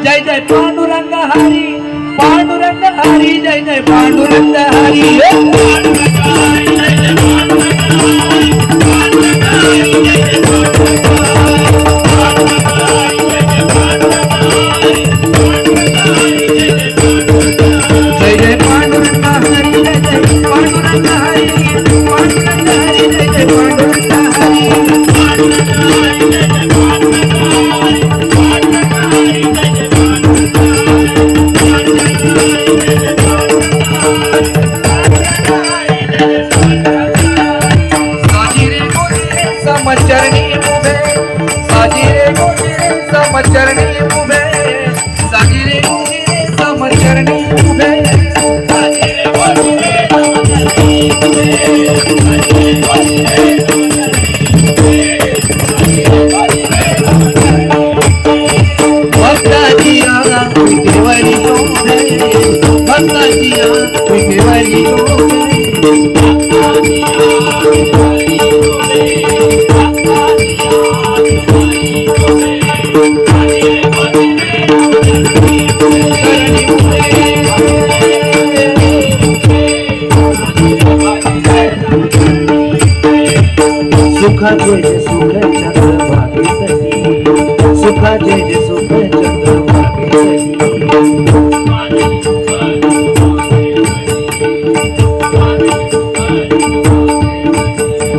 जय जय पांडुरंग हरी, पांडुरंग हरी, जय जय पांडुरंग हरी, चरणी उभे, साजिरे समचरणी उभे, भक्ताजी आला विठेवरी शोभे, भक्ताजी आला विठेवरी शोभे, सुखाचे जे सुख चंद्रभागेसाठी, सुखाचे जे सुख चंद्रभागेसाठी,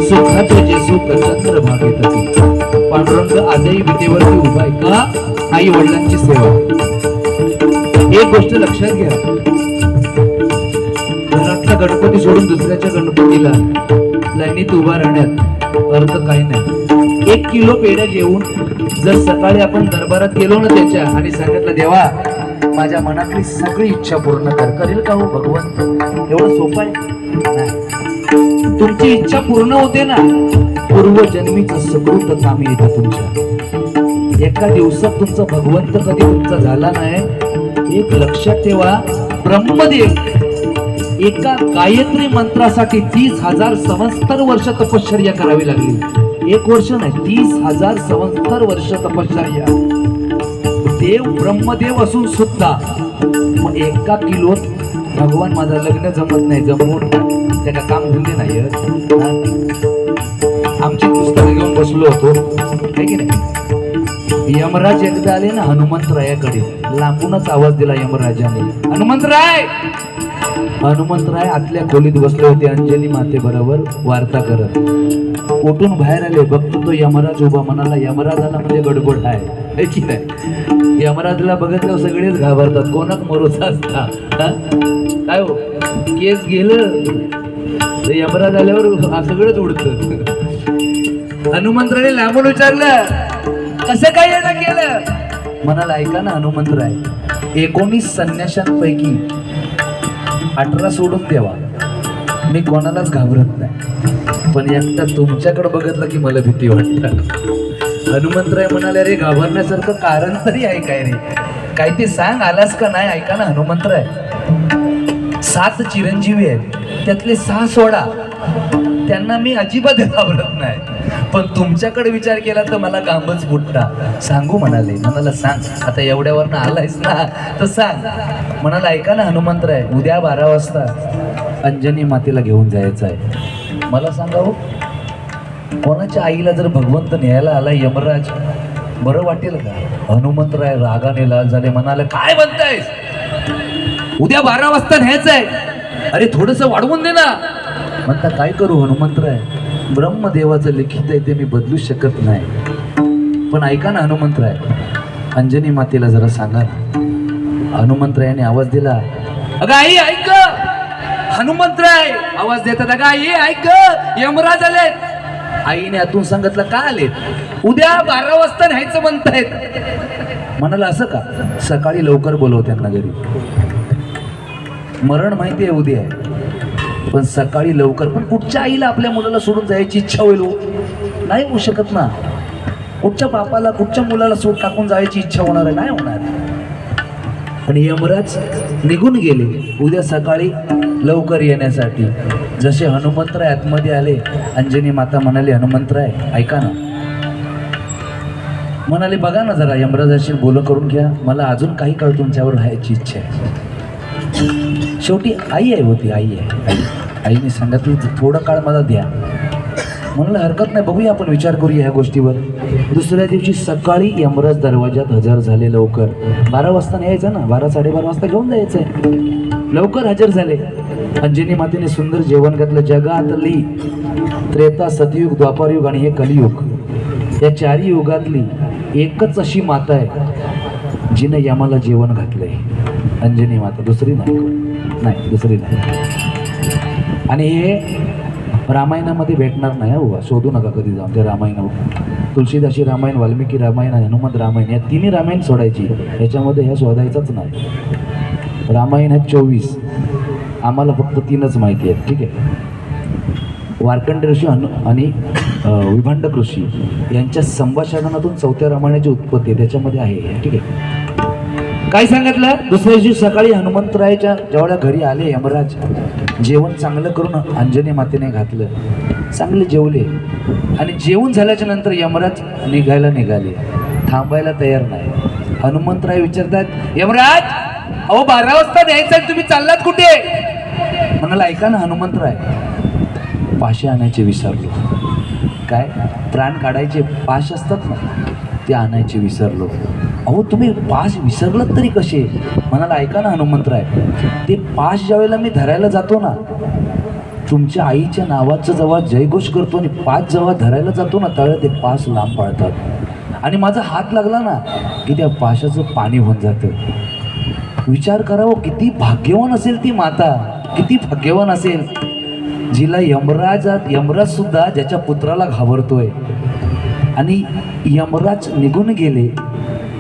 सुखाचे जे सुख चंद्रभागेसाठी. पांडुरंग आजही विटेवरती उभा आहे का? आई वडिलांची सेवा. एक गोष्ट लक्षात घ्या, घरातला गणपती सोडून दुसऱ्याच्या गणपतीला लाईनीत उभा राहण्यात अर्थ काही नाही. 1 किलो पेढा घेऊन जर सकाळी आपण दरबारात गेलो ना त्याच्या आणि सांगितलं देवा माझ्या मनातली सगळी इच्छा पूर्ण कर, करेल का हो भगवंत? एवढं सोपं आहे? तुमची इच्छा पूर्ण होते ना, पूर्वजन्मीचं सुकृत कामी येतं तुमच्या. एका दिवसात तुमचा भगवंत कधी तुमचा झाला नाही. एक लक्षात ठेवा, ब्रह्मदेव एका गायत्री मंत्रासाठी 30,000 संवत्सर वर्ष तपश्चर्या करावी लागली. 1 वर्ष नाही, 30,000 संवत्सर वर्ष तपश्चर्या. देव ब्रह्मदेव असून सुद्धा मग 1 किलोत भगवान माझं लग्न जमत नाही, जमवून त्याला काम धंदे नाही. आमची पुस्तकं घेऊन बसलो होतो आहे की नाही. यमराज एकदा आले ना हनुमंतरायाकडे, लांबूनच आवाज दिला यमराजाने, हनुमंतराय. हनुमंतराय आतल्या खोलीत बसले होते अंजनी माते बरोबर वार्ता करत. उठून बाहेर आले, बघतो तो यमराज उभा. म्हणाला यमराज आला म्हणजे गडबड आहे की नाही. यमराजला बघितलं सगळेच घाबरतात, कोणाक मरोचा असता काय हो, केस गेलं यमराज आल्यावर सगळंच उडतं. हनुमंतराने लांबून विचारलं कसं काय येणं केलं? म्हणाला ऐका ना हनुमंतराय, 19 संन्याशांपैकी 18 सोडून देवा, मी कोणालाच घाबरत नाही, पण एकटा तुमच्याकडे बघितलं की मला भीती वाटत. हनुमंतराय म्हणाले अरे घाबरण्यासारखं कारण तरी आहे काय रे, काय ते सांग, आलास का नाही? ऐका ना हनुमंतराय, 7 चिरंजीवी आहेत, त्यातले 6 सोडा, त्यांना मी अजिबात घाबरत नाही, पण तुमच्याकडे विचार केला तर मला गांबच फुटता. सांगू म्हणाले. म्हणाला सांग, आता एवढ्यावरनं आलायस ना तर सांग. म्हणाला ऐका ना हनुमंतराय, उद्या 12 वाजता अंजनी मातेला घेऊन जायचं आहे. मला सांगा हो, कोणाच्या आईला जर भगवंत न्यायला आला यमराज, बरं वाटेल का? हनुमंतराय रागाने लाल झाले. म्हणाले काय म्हणतायस, उद्या 12 वाजता न्यायचं आहे? अरे थोडस वाढवून दे ना. म्हणता काय करू हनुमंतराय, ब्रह्मदेवाचं लिखित आहे ते मी बदलू शकत नाही, पण ऐका ना हनुमंतराय, अंजनी मातेला जरा सांगा ना. हनुमंतरायाने आवाज दिला, अगं आई ऐक. हनुमंतराय आवाज देतात, अगं आई ऐक, यमराज आले. आईने आतून सांगितलं का आले? उद्या 12 वाजता न्यायचं म्हणतायत. म्हणाला असं का? सकाळी लवकर बोलव त्यांना घरी. मरण माहिती आहे उद्या आहे, पण सकाळी लवकर. पण कुठच्या आईला आपल्या मुलाला सोडून जायची इच्छा होईल? नाही होऊ शकत ना. कुठच्या बापाला कुठच्या मुलाला सोड टाकून जायची इच्छा होणार आहे? नाही होणार. आणि यमराज निघून गेले उद्या सकाळी लवकर येण्यासाठी. जसे हनुमंतराय आतमध्ये आले, अंजनी माता म्हणाले हनुमंतराय ऐका ना, म्हणाले बघा ना जरा यमराजाशी बोल करून घ्या, मला अजून काही काळ तुमच्यावर राहायची इच्छा आहे. शेवटी आई आहे होती, आई आहे. आईने सांगितली थोडं काळ मला द्या. म्हणलं हरकत नाही, बघूया आपण विचार करूया ह्या गोष्टीवर. दुसऱ्या दिवशी सकाळी यमराज दरवाजात हजर झाले. लवकर 12 वाजता यायचं ना, 12-12:30 वाजता घेऊन जायचंय. लवकर हजर झाले. अंजनी मातेने सुंदर जेवण घातलं. जगातली त्रेता, सतयुग, द्वापारयुग आणि हे कलियुग, या 4 युगातली एकच अशी माता आहे जिने यमाला जेवण घातलंय. अंजनी माता, दुसरी नाही, दुसरी नाही. आणि हे रामायणामध्ये भेटणार नाही. हो, शोधू नका कधी जाऊन ते रामायण. तुलसीदासी रामायण, वाल्मिकी रामायण, हनुमंत रामायण, या तिन्ही रामायण सोडायची. याच्यामध्ये ह्या शोधायचाच नाही. रामायण आहेत 24, आम्हाला फक्त 3च माहिती आहेत. ठीक आहे. वारकंड ऋषी आणि विभांड ऋषी यांच्या संभाषणातून 4थ्या रामायणाची उत्पत्ती त्याच्यामध्ये आहे. ठीक आहे. काय सांगितलं? दुसऱ्या दिवशी सकाळी हनुमंतरायच्या जेवढ्या घरी आले यमराज, जेवण चांगलं करून अंजनी मातेने घातलं. चांगले जेवले आणि जेवण झाल्याच्या नंतर यमराज निघाले. थांबायला तयार नाही. हनुमंतराय विचारतात, यमराज अहो 12 वाजता द्यायचं, तुम्ही चाललात कुठे? म्हणाला ऐका ना हनुमंतराय, पाशे आणायचे विसरलो. काय? प्राण काढायचे पाश असतात ना, ते आणायचे विसरलो. अहो तुम्ही पाश विसरलात तरी कसे? म्हणाला ऐका ना हनुमंतराय, ते पाश ज्या वेळेला मी धरायला जातो ना, तुमच्या आईच्या नावाचं जेव्हा जयघोष करतो आणि पाश जेव्हा धरायला जातो ना, त्यावेळेला ते पाश लांब पळतात आणि माझा हात लागला ना की त्या पाशाचं पाणी होऊन जातं. विचार करावं, किती भाग्यवान असेल ती माता, किती भाग्यवान असेल जिला यमराज सुद्धा ज्याच्या पुत्राला घाबरतोय. आणि यमराज निघून गेले,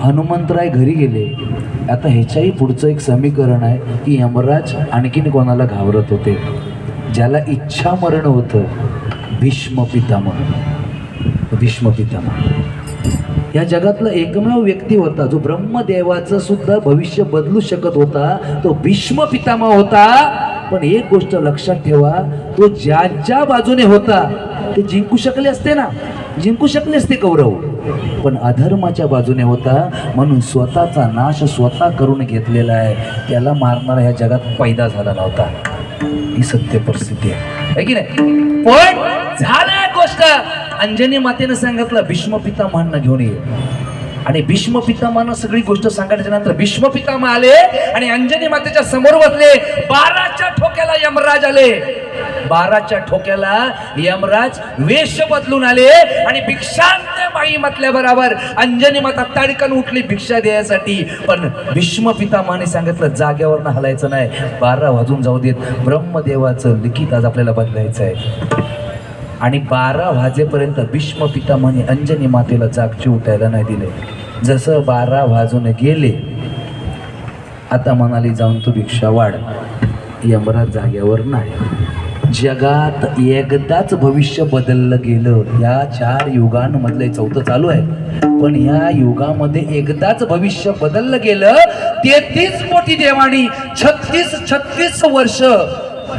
हनुमंतराय घरी गेले. आता ह्याच्याही पुढचं एक समीकरण आहे की यमराज आणखीन कोणाला घाबरत होते? ज्याला इच्छा मरण होतं, भीष्म पितामह. भीष्म पितामह या जगातला एकमेव व्यक्ती होता जो ब्रह्मदेवाचं सुद्धा भविष्य बदलू शकत होता, तो भीष्म पितामह होता. पण एक गोष्ट लक्षात ठेवा, तो ज्या बाजूने होता ते जिंकू शकले असते ना, जिंकू शकले असते कौरव, पण अधर्माच्या बाजूने होता म्हणून स्वतःचा नाश स्वतः करून घेतलेला आहे. त्याला मारणारा ह्या जगात पैदा झाला नव्हता. ही सत्य परिस्थिती आहे की नाही? पण झालं गोष्ट, अंजनी मातेने सांगितलं भीष्म पितामहांना घेऊन ये. आणि भीष्म पितामहांना सगळी गोष्ट सांगितल्याच्या नंतर भीष्म पितामह आले आणि अंजनी मातेच्या समोर बसले. 12च्या ठोक्याला यमराज आले. 12च्या ठोक्याला यमराज वेश बदलून आले आणि भिक्षांत बाई म्हटल्या बरोबर अंजनी माता ताडकन उठली भिक्षा द्यायसाठी. पण भीष्म पितामहाने सांगितलं जागेवर हलायचं नाही, 12 वाजून जाऊ देत, ब्रह्मदेवाचं लिखित आज आपल्याला बदलायचं आहे. आणि 12 वाजेपर्यंत भीष्म पितामहाने अंजनी मातेला जागची उठायला नाही दिले. जसं 12 वाजून गेले, आता म्हणाली जाऊन तू भिक्षा वाढ. यमराज जाग्यावर नाही. जगात एकदाच भविष्य बदललं गेलं. या 4 युगांमधले 4थं चालू आहे, पण या युगामध्ये एकदाच भविष्य बदललं गेलं. 33 कोटी देवाणी 36 वर्ष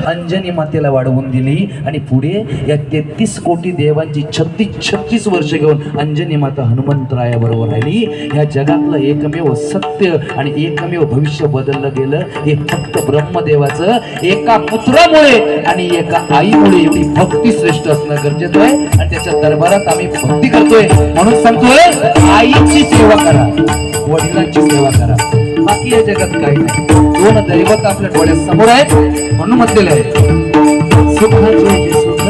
अंजनी मातेला वाढवून दिली आणि पुढे या 33 कोटी देवांची 36 वर्ष घेऊन अंजनी माता हनुमंतरायाबरोबर राहिली. या जगातलं एकमेव सत्य आणि एकमेव भविष्य बदललं गेलं हे फक्त ब्रह्मदेवाचं एका पुत्रामुळे आणि एका आईमुळे. एवढी भक्ती श्रेष्ठ असणं गरजेचं आहे आणि त्याच्या दरबारात आम्ही भक्ती करतोय म्हणून सांगतोय आईची सेवा करा, वडिलांची सेवा करा, बाकी या जगात काही नाही. 2 दैवत आपल्या डोळ्यासमोर आहेत म्हणून म्हटलेलं आहे सुखाचे सुख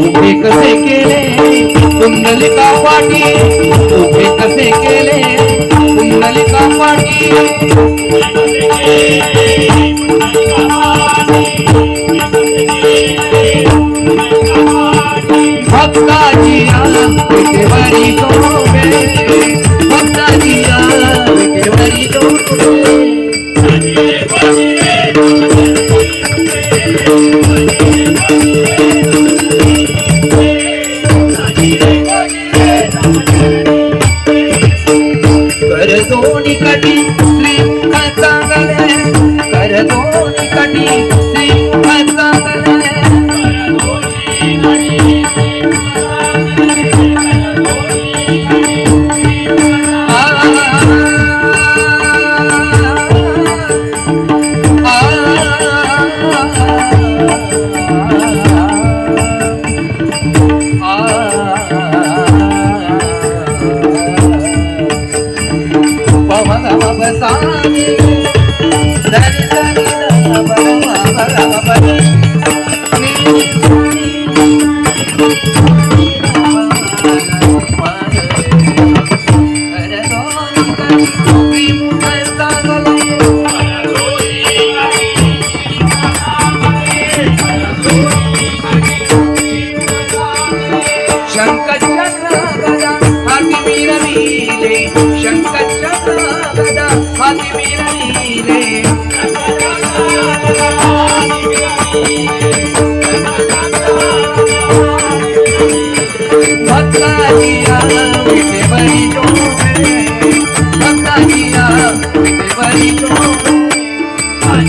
उभे कसे केले कुंडलिका पाटी, उभे कसे केले कुंडलिका पाटी. भक्ताजिया विटेवरी गोबे, भक्ताजिया विटेवरी गोबे. कर दोन्ही कटी श्री चांगले, शंकरचक्र गदा हाती मिरविले शंकरचक्र गदा हाती मिरविले भक्ताजिया विटेवरी डोंगरे भक्ताजिया विटेवरी डोंगरे